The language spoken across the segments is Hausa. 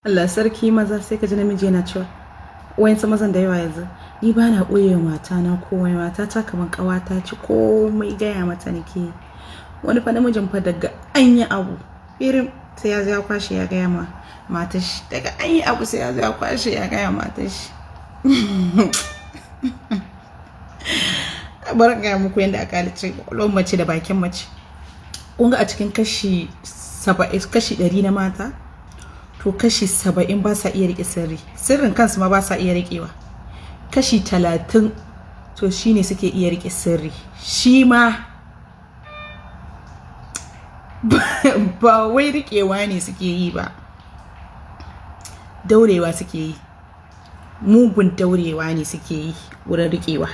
Allah sarki maza sai ka ji namiji yana cewa wayansu mazan da yawa yanzu ni ba na ɓoye mata na komai, mata ta kaman ƙawata ce komai gaya mata nake. Wani fa namijin fa daga an yi abu irin sai ya zo ya kwashe ya gaya ma matar shi, daga an yi abu sai ya zo ya kwashe ya gaya matar shi. Bar gaya muku yadda aka halice ƙwaƙwalwar mace da bakin mace. Kun ga a cikin kashi 100 na mata, to kashi 70 ba sa iya rike sirrin kansu ma ba sa iya rikewa. Kashi 30 to shine suke iya rike sirri, shi ma ba wai rikewa ne suke yi ba, daurewa suke yi, mugun daurewa ne suke yi wurin rikewa.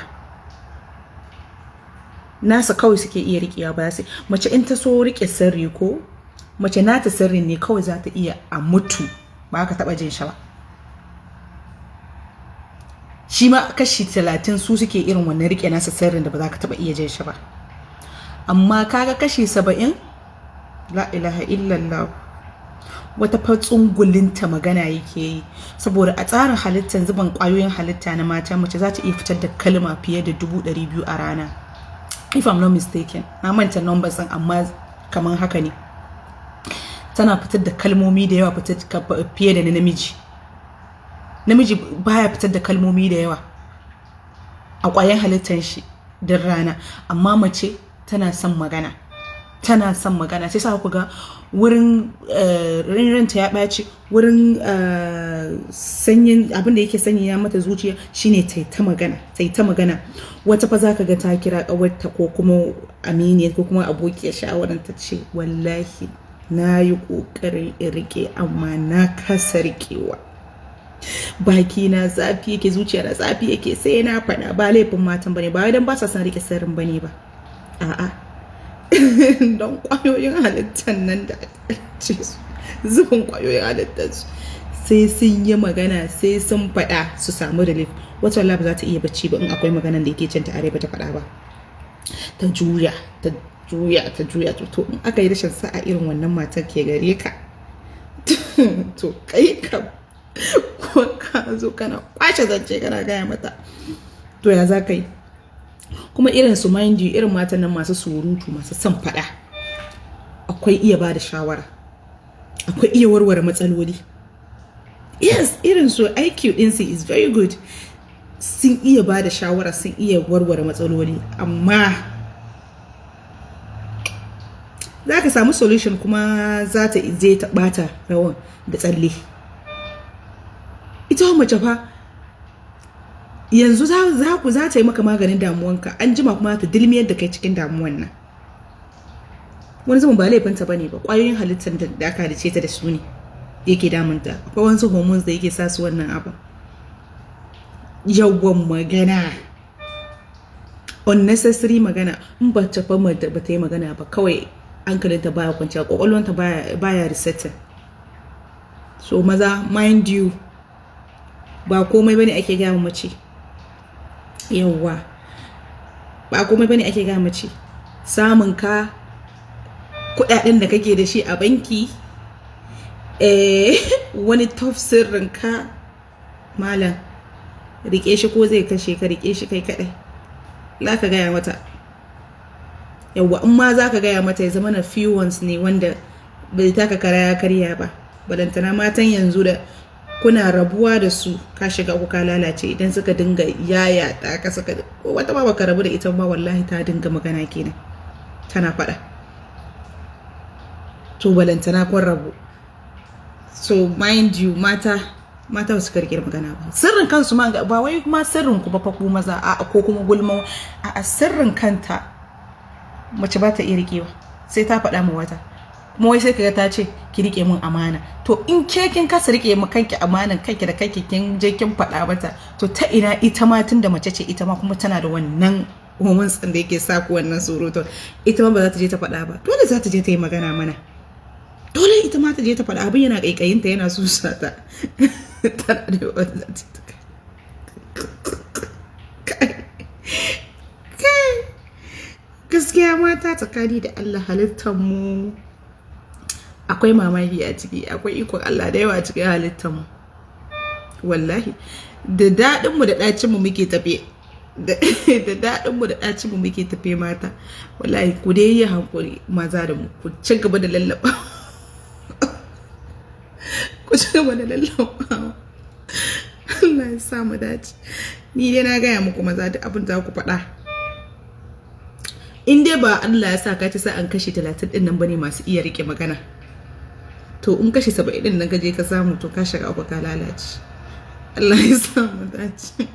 Nasa kawai suke iya rikewa ba sai mace in ta so rike sirri ko mace nata sirrin ne kawai za ta iya a mutu ba ka taba jin shi ba. Shi ma kashi 30 su suke irin wannan rike nasa sirrin da ba za ka taba iya jin shi ba. Amma kaga kashi 70 la ilaha illallah wata fatsungulinta magana yake yi, saboda a tsarin halittar zuban kwayoyin halitta na mata mace za ta iya fitar da kalma fiye da 200,000 a rana, if I'm not mistaken. Na manta numbers din amma kaman haka ne. Tana fitar da kalmomi da yawa fiye da namiji. Namiji baya fitar da kalmomi da yawa a ƙwayan halittar shi din rana, amma mace tana son magana. Tana son magana sai sa ku ga wurin ranta ya ɓaci, wurin sanyin abin da yake sanya mata zuciya shine ta magana. Wata fa zaka ga ta kira ƙawarta ko kuma aminiya ko kuma abokiyar shawaran ta ce wallahi na yi ƙoƙarin in rike amma na kasa rikewa, baki na zafi yake, zuciya na zafi yake, sai na faɗa. Ba laifin matan bane, ba dan ba sa son rike sirrin bane ba, a'a don kwayoyin halittar nan da ce zubin kwayoyin halittar su sai sun yi magana, sai sun faɗa su samu relief. Wata wallahi ba za ta iya bacci ba in akwai maganan da yake cinta are ba ta faɗa ba, ta juya to in aka yi rashin sa'a irin wannan matar ke gare ka to kai ka ko ka zo kana kwace zance kana gaya mata to ya za ka yi. Kuma irin su mind you, irin matan nan masu surutu masu son faɗa, akwai iya ba da shawara, akwai iya warware matsaloli. Yes, irin su IQ ɗinsu is very good, sun iya ba da shawara, sun iya warware matsaloli, amma za ka samu solution kuma za ta je ta ɓata rawan da tsalle. Ita mace fa yanzu za ta yi maka maganin damuwanka, an jima kuma ta dilmiyar da kai cikin damuwan nan. Wani zaman ba laifinta ba ne ba, ƙwayoyin halittar da aka halice ta da su ne yake damunta. Akwai wasu hormones da yake sa su wannan abu. Yawan magana, unnecessary magana, in ba ta fa ba ta yi magana ba kawai hankalinta baya kwanciya, ƙwaƙwalwanta baya resetting. So maza mind you, ba komai bane ake gaya mace. Yawwa, ba komai bane ake gaya mace. Samun ka, kuɗaɗen da kake da shi a banki, wani top sirrin ka, malam rike shi ko zai kashe ka, rike shi kai kadai. La ka gaya mata. Yawwa, in ma za ka gaya mata ya zama na few ones ne wanda bai taka kara ya karya ba. Balantana matan yanzu da kuna rabuwa da su ka shiga ku ka lalace, idan suka dinga yaya ta ka saka wata ba baka rabu da ita ba wallahi ta dinga magana kenan tana faɗa, to balantana kun rabu. So mind you, mata ba su karkir magana ba, sirrin kansu ma ba wai kuma sirrin ku ba fa ku maza a ko kuma gulma a sirrin kanta mace ba ta iya rikewa sai ta faɗa ma wata, kuma wai sai kaga ta ce ki rike min amana. To in ke kin kasa rike mu kanki amanan kanki da kanki kin je kin faɗa mata, to ta ina ita ma tunda mace ce ita ma kuma tana da wannan hormones da yake sa ku wannan surutu, ita ma ba za ta je ta faɗa ba, dole za ta je ta yi magana mana, dole ita ma ta je ta faɗa. Abin yana kaikayinta yana susa ta tana da wannan gaskiya mata tsakani da Allah halittar mu akwai mamaki a ciki, akwai ikon Allah da yawa a cikin halittar mu wallahi. Da daɗin mu da ɗacin mu muke tafe, da daɗin mu da ɗacin mu muke tafe mata. Wallahi ku dai yi hankuri maza da mu, ku ci gaba da lallaba ku ci gaba da lallaba. Allah ya sa mu dace. Ni dai na gaya muku maza da abin za ku faɗa. In dai ba Allah ya sa ka ci sa an kashe 30 din nan bane masu iya rike magana, to in kashe 70 din nan ka je ka samu to ka shiga uku ka lalace. Allah ya sa mu dace.